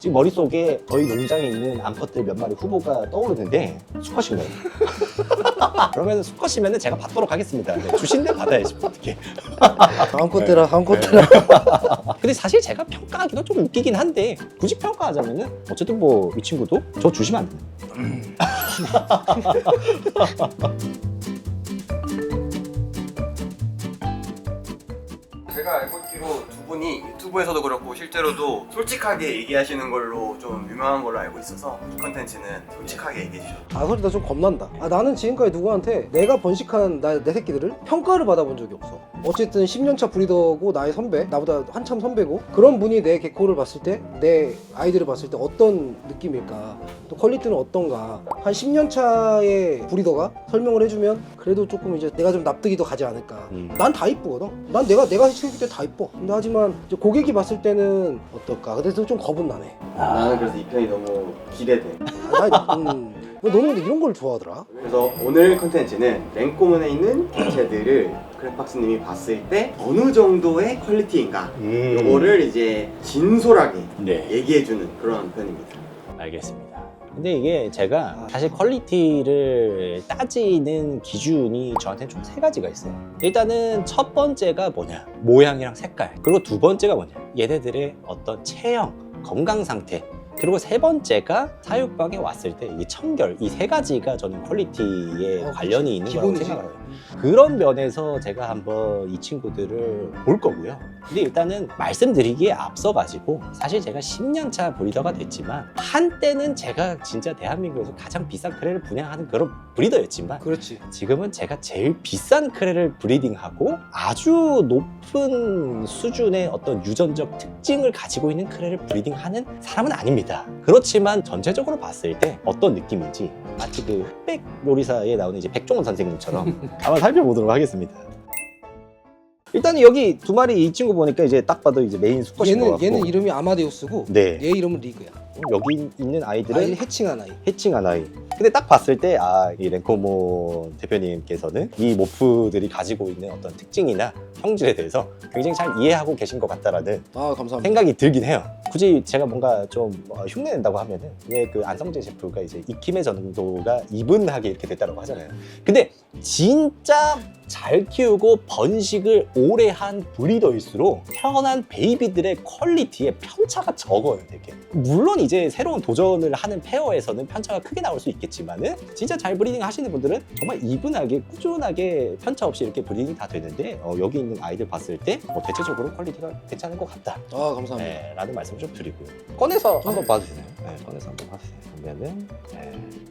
지금 머릿속에 저희 농장에 있는 암컷들 몇 마리 후보가 떠오르는데 수컷인가요? 그러면 수컷이면 제가 받도록 하겠습니다. 네, 주신데 받아야지 어떻게. 다음 것대라 다음 것대라. 근데 사실 제가 평가하기도 좀 웃기긴 한데 굳이 평가하자면은 어쨌든 뭐 이 친구도 저 주시면 안 돼요. 제가 알고 있기로 두 분이 유튜브에서도 그렇고 실제로도 솔직하게 얘기하시는 걸로 좀 유명한 걸로 알고 있어서 컨텐츠는 솔직하게 얘기해 주셔도 아 솔직히 나 좀 겁난다. 나는 지금까지 누구한테 내가 번식한 내 새끼들을 평가를 받아본 적이 없어. 어쨌든 10년차 브리더고 나의 선배, 나보다 한참 선배고, 그런 분이 내 개코를 봤을 때, 내 아이들을 봤을 때 어떤 느낌일까, 또 퀄리티는 어떤가, 한 10년차의 브리더가 설명을 해주면 그래도 조금 이제 내가 좀 납득이 더 가지 않을까. 난 다 이쁘거든. 난 내가 시킬 때 다 이뻐. 근데 하지만 이제 고객이 봤을 때는 어떨까. 근데 좀 겁은 나네. 나는 그래서 이 편이 너무 기대돼. 너는 근데 이런 걸 좋아하더라. 그래서 오늘 컨텐츠는 랭코문에 있는 개체들을 크랙박스님이 봤을 때 어느 정도의 퀄리티인가 요거를 이제 진솔하게 네. 얘기해주는 그런 편입니다. 알겠습니다. 근데 이게 제가 사실 퀄리티를 따지는 기준이 저한테는 총 3가지가 있어요. 일단은 첫 번째가 뭐냐, 모양이랑 색깔. 그리고 두 번째가 뭐냐, 얘네들의 어떤 체형, 건강 상태. 그리고 세 번째가 사육방에 왔을 때 이 청결, 이 3가지가 저는 퀄리티에 관련이 있는 거라고 기본이지. 생각을 해요. 그런 면에서 제가 한번 이 친구들을 볼 거고요. 근데 일단은 말씀드리기에 앞서가지고 사실 제가 10년차 브리더가 됐지만 한때는 제가 진짜 대한민국에서 가장 비싼 크레를 분양하는 그런 브리더였지만 그렇지. 지금은 제가 제일 비싼 크레를 브리딩하고 아주 높은 수준의 어떤 유전적 특징을 가지고 있는 크레를 브리딩하는 사람은 아닙니다. 그렇지만 전체적으로 봤을 때 어떤 느낌인지 마치 그 흑백 요리사에 나오는 이제 백종원 선생님처럼 한번 살펴보도록 하겠습니다. 일단 여기 두 마리 이 친구 보니까 이제 딱 봐도 이제 메인 수컷인 것 같고, 얘는 이름이 아마데우스고, 네. 얘 이름은 리그야. 여기 있는 아이들은 아이 해칭한 아이. 해칭한 아이. 근데 딱 봤을 때 이 랭코모 대표님께서는 이 모프들이 가지고 있는 어떤 특징이나 형질에 대해서 굉장히 잘 이해하고 계신 것 같다라는 아 감사합니다. 생각이 들긴 해요. 굳이 제가 뭔가 좀 흉내낸다고 하면은 왜 그 안성재 셰프가 이제 익힘의 정도가 이분하게 이렇게 됐다고 하잖아요. 근데 진짜 잘 키우고 번식을 오래 한 브리더일수록 태어난 베이비들의 퀄리티에 편차가 적어요, 되게. 물론 이제 새로운 도전을 하는 페어에서는 편차가 크게 나올 수 있겠지만은 진짜 잘 브리딩 하시는 분들은 정말 이분하게 꾸준하게 편차 없이 이렇게 브리딩이 다 되는데 여기 있는 아이들 봤을 때 대체적으로 퀄리티가 괜찮은 것 같다. 아 감사합니다. 네, 라는 말씀을 좀 드리고요. 꺼내서 한번 봐주세요. 네, 꺼내서 한번 봐주세요. 보면은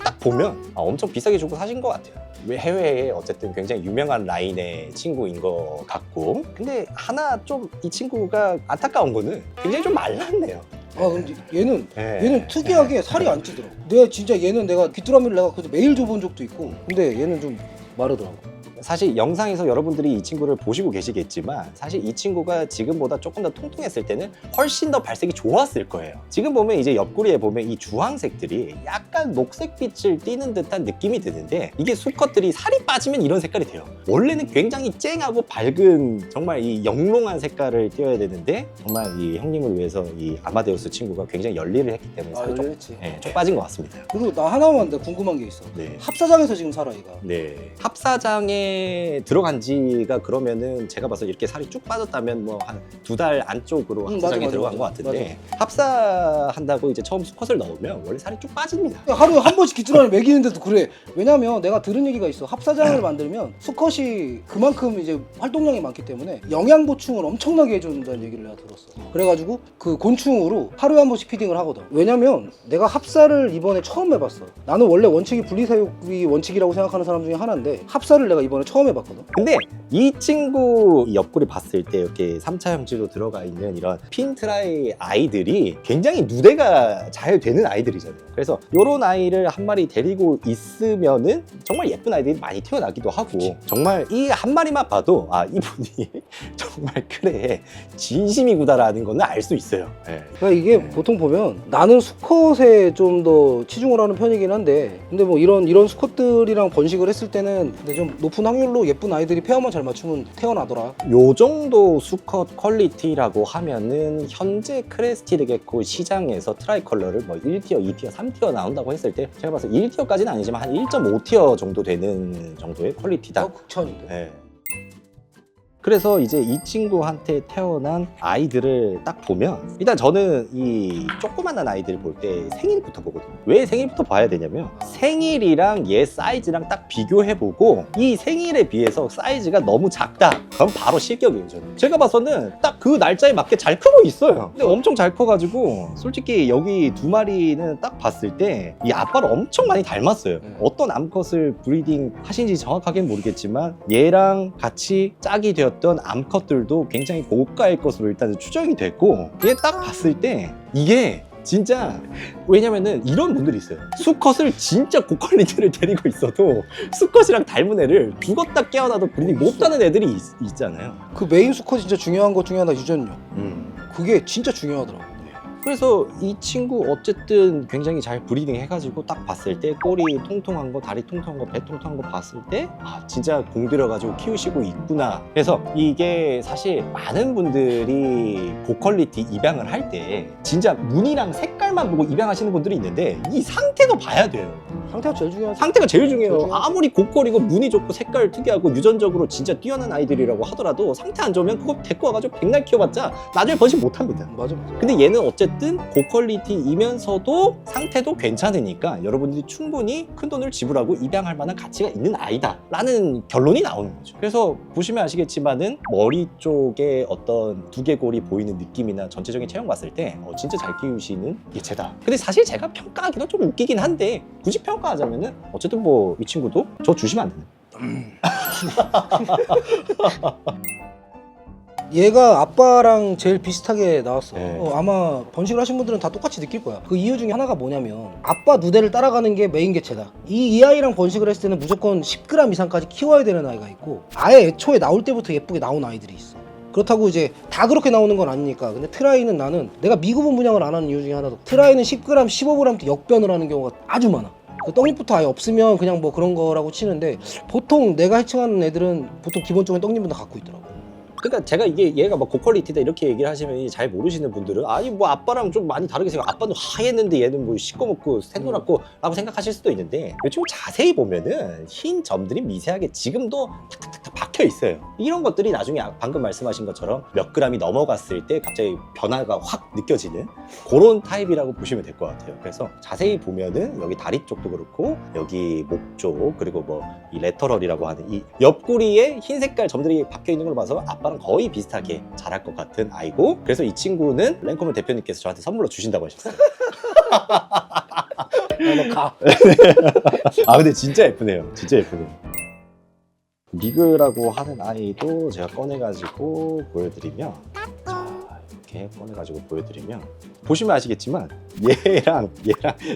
딱 보면 엄청 비싸게 주고 사신 것 같아요. 왜 해외에 어쨌든 굉장히 유명한 라인의 친구인 것 같고, 근데 하나 좀 이 친구가 안타까운 거는 굉장히 좀 말랐네요. 아 근데 얘는 네. 특이하게 살이 안 찌더라. 내가 진짜 얘는 내가 귀뚜라미를 내가 그래도 매일 줘본 적도 있고, 근데 얘는 좀 마르더라고. 사실 영상에서 여러분들이 이 친구를 보시고 계시겠지만 사실 이 친구가 지금보다 조금 더 통통했을 때는 훨씬 더 발색이 좋았을 거예요. 지금 보면 이제 옆구리에 보면 이 주황색들이 약간 녹색빛을 띠는 듯한 느낌이 드는데, 이게 수컷들이 살이 빠지면 이런 색깔이 돼요. 원래는 굉장히 쨍하고 밝은 정말 이 영롱한 색깔을 띄어야 되는데, 정말 이 형님을 위해서 이 아마데우스 친구가 굉장히 열일을 했기 때문에 살이 좀, 그렇지. 좀 빠진 것 같습니다. 그리고 나 하나만 내가 궁금한 게 있어. 네. 합사장에서 지금 살아 얘가. 네. 합사장에 들어간 지가 그러면은 제가 봐서 이렇게 살이 쭉 빠졌다면 뭐 한 2달 안쪽으로 합사장에 맞아, 들어간 맞아. 것 같은데, 합사한다고 이제 처음 수컷을 넣으면 원래 살이 쭉 빠집니다. 하루에 한 번씩 귀뚜라미 먹이는데도 그래. 왜냐면 내가 들은 얘기가 있어. 합사장을 만들면 수컷이 그만큼 이제 활동량이 많기 때문에 영양 보충을 엄청나게 해준다는 얘기를 내가 들었어. 그래가지고 그 곤충으로 하루에 한 번씩 피딩을 하거든. 왜냐면 내가 합사를 이번에 처음 해봤어. 나는 원래 원칙이 분리사육이 원칙이라고 생각하는 사람 중에 하나인데, 합사를 내가 이번에 처음 해봤거든. 근데 이 친구 옆구리 봤을 때 이렇게 3차 형질로 들어가 있는 이런 핀트라이 아이들이 굉장히 누대가 잘 되는 아이들이잖아요. 그래서 이런 아이를 한 마리 데리고 있으면은 정말 예쁜 아이들이 많이 태어나기도 하고, 정말 이 한 마리만 봐도 이분이 정말 크레에 진심이구나라는 거는 알 수 있어요. 네. 그러니까 이게 보통 보면 나는 수컷에 좀 더 치중을 하는 편이긴 한데, 근데 뭐 이런 수컷들이랑 번식을 했을 때는 근데 좀 높은 높은 확률로 예쁜 아이들이 페어만 잘 맞추면 태어나더라. 요 정도 수컷 퀄리티라고 하면은 현재 크레스티드 게코 시장에서 트라이컬러를 뭐 1티어, 2티어, 3티어 나온다고 했을 때 제가 봤을 때 1티어까지는 아니지만 한 1.5티어 정도 되는 정도의 퀄리티다. 극찬인데. 네. 그래서 이제 이 친구한테 태어난 아이들을 딱 보면 일단 저는 이 조그만한 아이들 볼 때 생일부터 보거든요. 왜 생일부터 봐야 되냐면 생일이랑 얘 사이즈랑 딱 비교해보고 이 생일에 비해서 사이즈가 너무 작다 그럼 바로 실격이에요. 저는 제가 봐서는 딱 그 날짜에 맞게 잘 크고 있어요. 근데 엄청 잘 커가지고 솔직히 여기 두 마리는 딱 봤을 때 이 아빠를 엄청 많이 닮았어요. 어떤 암컷을 브리딩 하신지 정확하게는 모르겠지만 얘랑 같이 짝이 되었던 암컷들도 굉장히 고가일 것으로 일단 추정이 됐고 얘 딱 봤을 때 이게 진짜 왜냐면은 이런 분들이 있어요. 수컷을 진짜 고퀄리티를 데리고 있어도 수컷이랑 닮은 애를 죽었다 깨어나도 브리딩 못하는 애들이 있잖아요. 그 메인 수컷 진짜 중요한 것 중에 하나 유전력. 그게 진짜 중요하더라고. 그래서 이 친구 어쨌든 굉장히 잘 브리딩 해가지고 딱 봤을 때 꼬리 통통한 거, 다리 통통한 거, 배 통통한 거 봤을 때 아 진짜 공들여가지고 키우시고 있구나. 그래서 이게 사실 많은 분들이 고퀄리티 입양을 할 때 진짜 무늬랑 색깔만 보고 입양하시는 분들이 있는데 이 상태도 봐야 돼요. 상태가 제일 중요하지. 상태가 제일 중요해요. 제일 중요하지. 아무리 고퀄이고 무늬 좋고 색깔 특이하고 유전적으로 진짜 뛰어난 아이들이라고 하더라도 상태 안 좋으면 그거 데리고 와가지고 백날 키워봤자 나중에 번식 못합니다. 맞아. 근데 얘는 어쨌든 고퀄리티이면서도 상태도 괜찮으니까 여러분들이 충분히 큰 돈을 지불하고 입양할 만한 가치가 있는 아이다 라는 결론이 나오는 거죠. 그래서 보시면 아시겠지만은 머리 쪽에 어떤 두개골이 보이는 느낌이나 전체적인 체형 봤을 때 진짜 잘 키우시는 개체다. 근데 사실 제가 평가하기도 좀 웃기긴 한데 굳이 평가하자면은 어쨌든 뭐 이 친구도 저 주시면 안 되는 얘가 아빠랑 제일 비슷하게 나왔어. 네. 아마 번식을 하신 분들은 다 똑같이 느낄 거야. 그 이유 중에 하나가 뭐냐면 아빠 누대를 따라가는 게 메인 개체다. 이 아이랑 번식을 했을 때는 무조건 10g 이상까지 키워야 되는 아이가 있고 아예 애초에 나올 때부터 예쁘게 나온 아이들이 있어. 그렇다고 이제 다 그렇게 나오는 건 아니니까. 근데 트라이는 나는 내가 미구분 분양을 안 하는 이유 중에 하나도 트라이는 10g, 15g 역변을 하는 경우가 아주 많아. 그 떡잎부터 아예 없으면 그냥 뭐 그런 거라고 치는데 보통 내가 해칭하는 애들은 보통 기본적인 떡잎은 다 갖고 있더라고. 그러니까 제가 이게 얘가 막 고퀄리티다 이렇게 얘기를 하시면 잘 모르시는 분들은 아니 뭐 아빠랑 좀 많이 다르게 생각 아빠는 하얘는데 얘는 뭐 시꺼멓고 새노랗고 라고 생각하실 수도 있는데 좀 자세히 보면은 흰 점들이 미세하게 지금도 탁탁탁 박혀 있어요. 이런 것들이 나중에 방금 말씀하신 것처럼 몇 g이 넘어갔을 때 갑자기 변화가 확 느껴지는 그런 타입이라고 보시면 될 것 같아요. 그래서 자세히 보면은 여기 다리 쪽도 그렇고 여기 목 쪽 그리고 뭐 이 레터럴이라고 하는 이 옆구리에 흰 색깔 점들이 박혀 있는 걸 봐서 아빠랑 거의 비슷하게 자랄 것 같은 아이고 그래서 이 친구는 랭커맨 대표님께서 저한테 선물로 주신다고 하셨어요. 너 가. 아 근데 진짜 예쁘네요. 진짜 예쁘네요. 미그라고 하는 아이도 제가 꺼내가지고 보여드리면 자 이렇게 꺼내가지고 보여드리면 보시면 아시겠지만 얘랑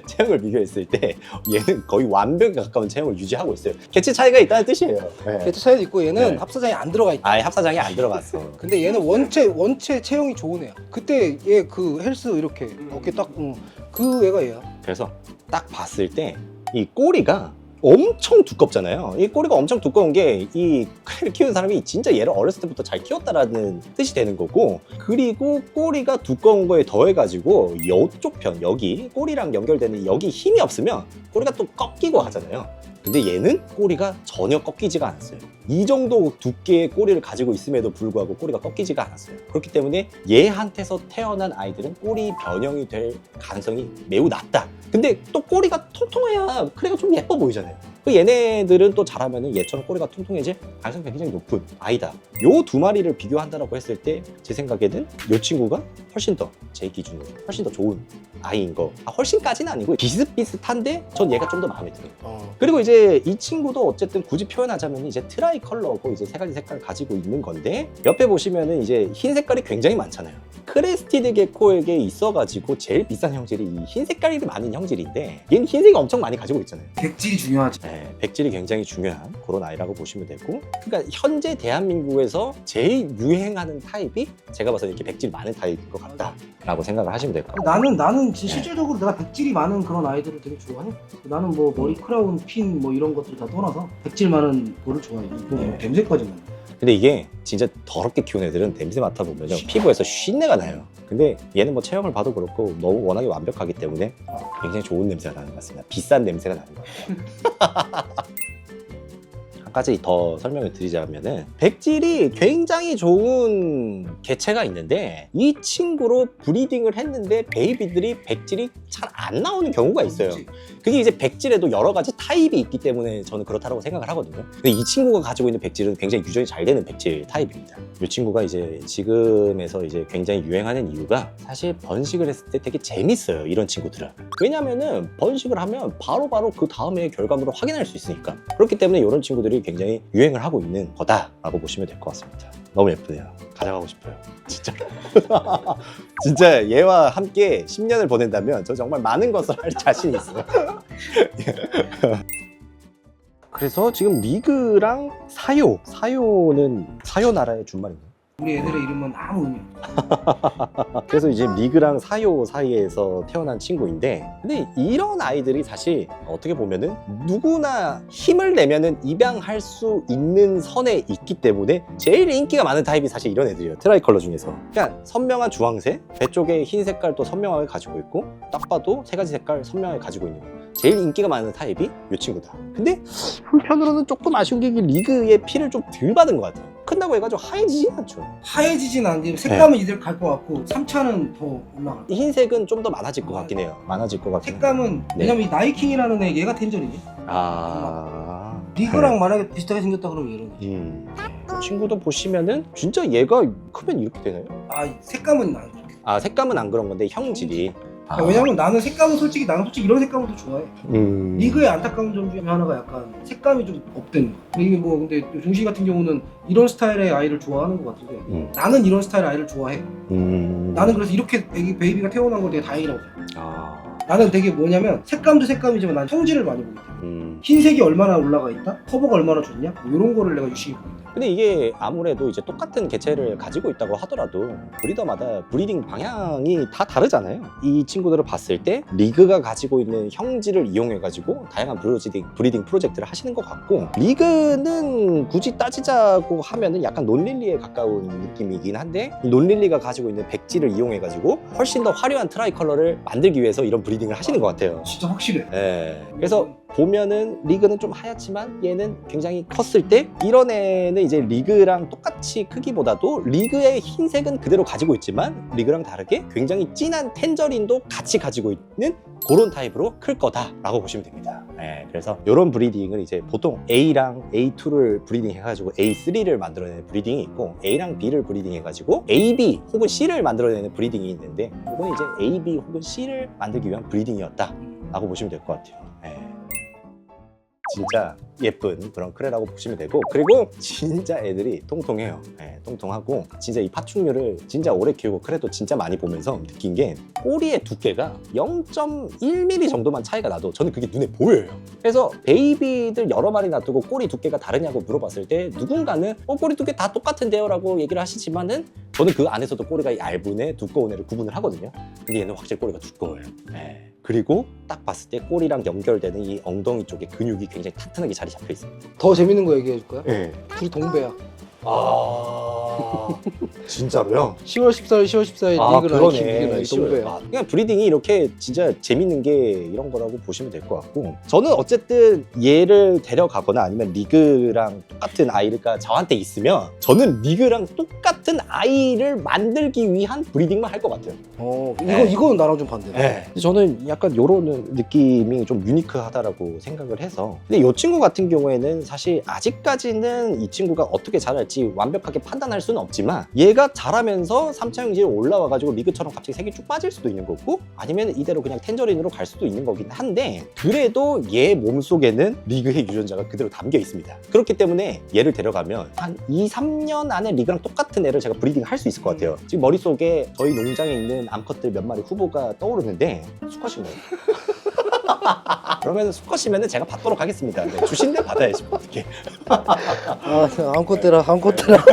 체형을 비교했을 때 얘는 거의 완벽에 가까운 체형을 유지하고 있어요. 개체 차이가 있다는 뜻이에요. 네. 개체 차이도 있고 얘는 네. 합사장에 안 들어가 있다. 아예 합사장에 안 들어갔어. 근데 얘는 원체 체형이 좋은 애야. 그때 얘 그 헬스 이렇게 어깨 딱 그 애가 얘야. 그래서 딱 봤을 때 이 꼬리가 엄청 두껍잖아요. 이 꼬리가 엄청 두꺼운 게 이 크레를 키우는 사람이 진짜 얘를 어렸을 때부터 잘 키웠다라는 뜻이 되는 거고 그리고 꼬리가 두꺼운 거에 더해가지고 이쪽 편 여기 꼬리랑 연결되는 여기 힘이 없으면 꼬리가 또 꺾이고 하잖아요. 근데 얘는 꼬리가 전혀 꺾이지가 않았어요. 이 정도 두께의 꼬리를 가지고 있음에도 불구하고 꼬리가 꺾이지가 않았어요. 그렇기 때문에 얘한테서 태어난 아이들은 꼬리 변형이 될 가능성이 매우 낮다. 근데 또 꼬리가 통통해야 크레가 좀 예뻐 보이잖아요. 그 얘네들은 또 자라면은 얘처럼 꼬리가 통통해질 가능성이 굉장히 높은 아이다. 요 두 마리를 비교한다라고 했을 때 제 생각에는 요 친구가 훨씬 더 제 기준으로 훨씬 더 좋은 아이인 거. 훨씬까지는 아니고 비슷비슷한데 전 얘가 좀 더 마음에 들어요. 그리고 이제 이 친구도 어쨌든 굳이 표현하자면 이제 트라이 컬러고 이제 세 가지 색깔을 가지고 있는 건데 옆에 보시면은 이제 흰 색깔이 굉장히 많잖아요. 크레스티드 게코에게 있어가지고 제일 비싼 형질이 이 흰 색깔이 많은 형질인데 얘는 흰색이 엄청 많이 가지고 있잖아요. 객질이 중요하지. 네. 백질이 굉장히 중요한 그런 아이라고 보시면 되고, 그러니까 현재 대한민국에서 제일 유행하는 타입이 제가 봐서 이렇게 백질 많은 타입인 것 같다라고 생각을 하시면 될 것 같아요. 나는 실질적으로 내가 백질이 많은 그런 아이들을 되게 좋아해. 나는 뭐 머리 크라운, 핀 뭐 이런 것들 다 떠나서 백질 많은 거를 좋아해. 뭐 냄새까지만. 근데 이게 진짜 더럽게 키운 애들은 냄새 맡아보면 피부에서 쉰내가 나요. 근데 얘는 뭐 체형을 봐도 그렇고 너무 워낙에 완벽하기 때문에 굉장히 좋은 냄새가 나는 것 같습니다. 비싼 냄새가 나는 것 같아요. 한 가지 더 설명을 드리자면은 백질이 굉장히 좋은 개체가 있는데 이 친구로 브리딩을 했는데 베이비들이 백질이 잘 안 나오는 경우가 있어요. 그게 이제 백질에도 여러 가지 타입이 있기 때문에 저는 그렇다고 생각을 하거든요. 근데 이 친구가 가지고 있는 백질은 굉장히 유전이 잘 되는 백질 타입입니다. 이 친구가 이제 지금에서 이제 굉장히 유행하는 이유가 사실 번식을 했을 때 되게 재밌어요. 이런 친구들은. 왜냐면은 번식을 하면 바로바로 그 다음에 결과물을 확인할 수 있으니까. 그렇기 때문에 이런 친구들이 굉장히 유행을 하고 있는 거다라고 보시면 될 것 같습니다. 너무 예쁘네요. 가져가고 싶어요. 진짜. 진짜 얘와 함께 10년을 보낸다면 저 정말 많은 것을 할 자신이 있어요. 그래서 지금 리그랑 사요는 사요 나라의 준말인가요? 우리 애들의 이름은 아무 의미 없어. 그래서 이제 리그랑 사요 사이에서 태어난 친구인데, 근데 이런 아이들이 사실 어떻게 보면은 누구나 힘을 내면은 입양할 수 있는 선에 있기 때문에 제일 인기가 많은 타입이 사실 이런 애들이에요. 트라이컬러 중에서. 그냥 선명한 주황색, 배 쪽에 흰 색깔도 선명하게 가지고 있고 딱 봐도 세 가지 색깔 선명하게 가지고 있는 거. 제일 인기가 많은 타입이 이 친구다. 근데 한편으로는 조금 아쉬운 게 리그의 피를 좀 덜 받은 것 같아요. 큰다고 해가지고 하얘지진 않죠. 하얘지진 않는데 색감은 이대로 갈 것 같고 3차는 더 올라갈. 흰색은 좀 더 많아질 것 같긴 해요. 많아질 것 같긴 해요. 색감은 네. 왜냐면 이 나이킹이라는 애 얘가 텐저리니. 리그랑 만약에 비슷하게 생겼다 그러면 얘는. 그 친구도 보시면은 진짜 얘가 크면 이렇게 되나요? 색감은 나. 색감은 안 그런 건데 형질이. 왜냐면 나는 솔직히 이런 색감을 더 좋아해. 리그의 안타까운 점 중에 하나가 약간 색감이 좀 없대는 거. 이게 뭐 근데 종시 같은 경우는 이런 스타일의 아이를 좋아하는 것 같은데 나는 이런 스타일의 아이를 좋아해. 나는 그래서 이렇게 베이비가 태어난 걸 되게 다행이라고 생각해. 나는 되게 뭐냐면 색감도 색감이지만 난 성질을 많이 보기 때문에 흰색이 얼마나 올라가 있다? 커버가 얼마나 좋냐? 뭐 이런 거를 내가 유심히 보기 때문에. 근데 이게 아무래도 이제 똑같은 개체를 가지고 있다고 하더라도 브리더마다 브리딩 방향이 다 다르잖아요. 이 친구들을 봤을 때 리그가 가지고 있는 형질을 이용해가지고 다양한 브리딩 프로젝트를 하시는 것 같고, 리그는 굳이 따지자고 하면은 약간 논릴리에 가까운 느낌이긴 한데, 이 논릴리가 가지고 있는 백질을 이용해가지고 훨씬 더 화려한 트라이컬러를 만들기 위해서 이런 브리딩을 하시는 것 같아요. 진짜 확실해. 네. 그래서 보면은 리그는 좀 하얗지만 얘는 굉장히 컸을 때 이런 애는 이제 리그랑 똑같이 크기보다도 리그의 흰색은 그대로 가지고 있지만 리그랑 다르게 굉장히 진한 텐저린도 같이 가지고 있는 그런 타입으로 클 거다라고 보시면 됩니다. 네, 그래서 이런 브리딩을 이제 보통 A랑 A2를 브리딩 해가지고 A3를 만들어내는 브리딩이 있고, A랑 B를 브리딩 해가지고 AB 혹은 C를 만들어내는 브리딩이 있는데, 이건 이제 A, B 혹은 C를 만들기 위한 브리딩이었다라고 보시면 될 것 같아요. 네. 진짜 예쁜 그런 크레라고 보시면 되고, 그리고 진짜 애들이 통통해요. 네, 통통하고 진짜 이 파충류를 진짜 오래 키우고 크레도 진짜 많이 보면서 느낀 게 꼬리의 두께가 0.1mm 정도만 차이가 나도 저는 그게 눈에 보여요. 그래서 베이비들 여러 마리 놔두고 꼬리 두께가 다르냐고 물어봤을 때 누군가는 꼬리 두께 다 똑같은데요 라고 얘기를 하시지만은 저는 그 안에서도 꼬리가 얇은 애, 두꺼운 애를 구분을 하거든요. 근데 얘는 확실히 꼬리가 두꺼워요. 네. 그리고 딱 봤을 때 꼬리랑 연결되는 이 엉덩이 쪽에 근육이 굉장히 튼튼하게 자리 잡혀 있습니다. 더 재밌는 거 얘기해 줄 거야? 네. 둘이 동배야. 진짜로요? 10월 14일, 10월 14일 리그 라이킹, 리그 라이킹 동배야. 그냥 브리딩이 이렇게 진짜 재밌는 게 이런 거라고 보시면 될 것 같고, 저는 어쨌든 얘를 데려가거나 아니면 리그랑 똑같은 아이가 저한테 있으면 저는 리그랑 똑같은 아이를 만들기 위한 브리딩만 할 것 같아요. 이건 나랑 좀 반대다. 네. 저는 약간 요런 느낌이 좀 유니크하다라고 생각을 해서, 근데 이 친구 같은 경우에는 사실 아직까지는 이 친구가 어떻게 자랄지 완벽하게 판단할 수는 없지만, 얘가 자라면서 3차 형질이 올라와가지고 리그처럼 갑자기 색이 쭉 빠질 수도 있는 거고, 아니면 이대로 그냥 텐저린으로 갈 수도 있는 거긴 한데, 그래도 얘 몸속에는 리그의 유전자가 그대로 담겨 있습니다. 그렇기 때문에 얘를 데려가면 한 2, 3년 안에 리그랑 똑같은 애를 제가 브리딩 할 수 있을 것 같아요. 지금 머릿속에 저희 농장에 있는 암컷들 몇 마리 후보가 떠오르는데 수컷인가요? 그러면 수컷이면 제가 받도록 하겠습니다. 네, 주신데 받아야지 뭐 어떻게. 암컷 대라 암컷 대라.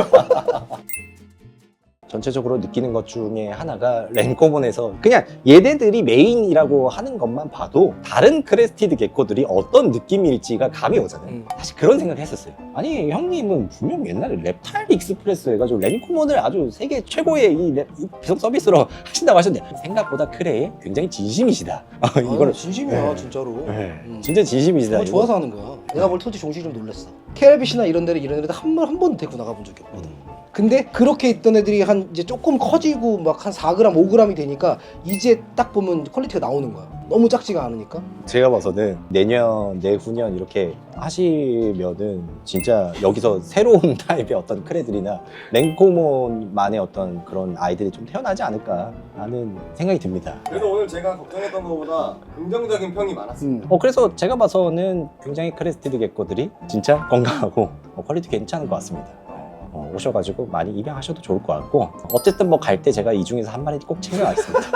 전체적으로 느끼는 것 중에 하나가 랭코몬에서 그냥 얘네들이 메인이라고 하는 것만 봐도 다른 크레스티드 개코들이 어떤 느낌일지가 감이 오잖아요. 사실 그런 생각을 했었어요. 아니 형님은 분명 옛날에 랩타일 익스프레스 해가지고 랭코몬을 아주 세계 최고의 이 배송 서비스로 하신다고 하셨는데 생각보다 크레에 굉장히 진심이시다. 이거는 진심이야 네. 진짜로. 네, 진짜 진심이시다. 정말 좋아서 하는 거야. 내가 볼 솔직히 종식이 좀 놀랬어. KLBC나 이런 데를 한 번도 데리고 나가본 적이 없거든. 근데 그렇게 있던 애들이 한 이제 조금 커지고 막 한 4g, 5g이 되니까 이제 딱 보면 퀄리티가 나오는 거야. 너무 작지가 않으니까. 제가 봐서는 내년, 내후년 이렇게 하시면은 진짜 여기서 새로운 타입의 어떤 크레들이나 랭코몬만의 어떤 그런 아이들이 좀 태어나지 않을까 하는 생각이 듭니다. 그래도 오늘 제가 걱정했던 것보다 긍정적인 평이 많았습니다. 그래서 제가 봐서는 굉장히 크레스티드 개코들이 진짜 건강하고 퀄리티 괜찮은 것 같습니다. 오셔가지고 많이 입양하셔도 좋을 것 같고 어쨌든 뭐 갈 때 제가 이 중에서 한 마리 꼭 챙겨가겠습니다.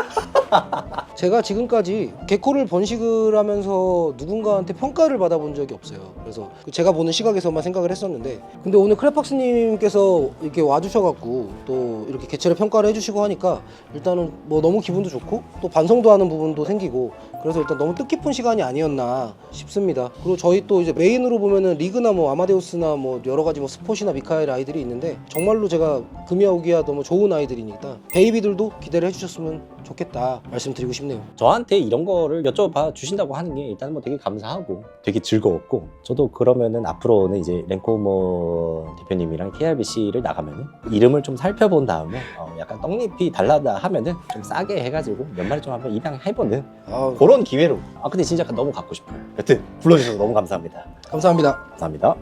제가 지금까지 개코를 번식을 하면서 누군가한테 평가를 받아본 적이 없어요. 그래서 제가 보는 시각에서만 생각을 했었는데 근데 오늘 크레팍스님께서 이렇게 와주셔갖고 또 이렇게 개체를 평가를 해주시고 하니까 일단은 뭐 너무 기분도 좋고 또 반성도 하는 부분도 생기고 그래서 일단 너무 뜻깊은 시간이 아니었나 싶습니다. 그리고 저희 또 이제 메인으로 보면은 리그나 뭐 아마데우스나 뭐 여러 가지 뭐 스폿이나 미카엘 아이들이 있는데 정말로 제가 금이야 오기야 너무 좋은 아이들이니까 베이비들도 기대를 해주셨으면 좋겠다 말씀드리고 싶네요. 저한테 이런 거를 여쭤봐 주신다고 하는 게 일단 뭐 되게 감사하고 되게 즐거웠고 저도 그러면은 앞으로는 이제 랭코몬 대표님이랑 KRBC를 나가면은 이름을 좀 살펴본 다음에 약간 떡잎이 달라다 하면은 좀 싸게 해가지고 몇 마리 좀 한번 입양해보는 그런 기회로 근데 진짜 너무 갖고 싶어요. 여튼 불러주셔서 너무 감사합니다. 감사합니다. 감사합니다.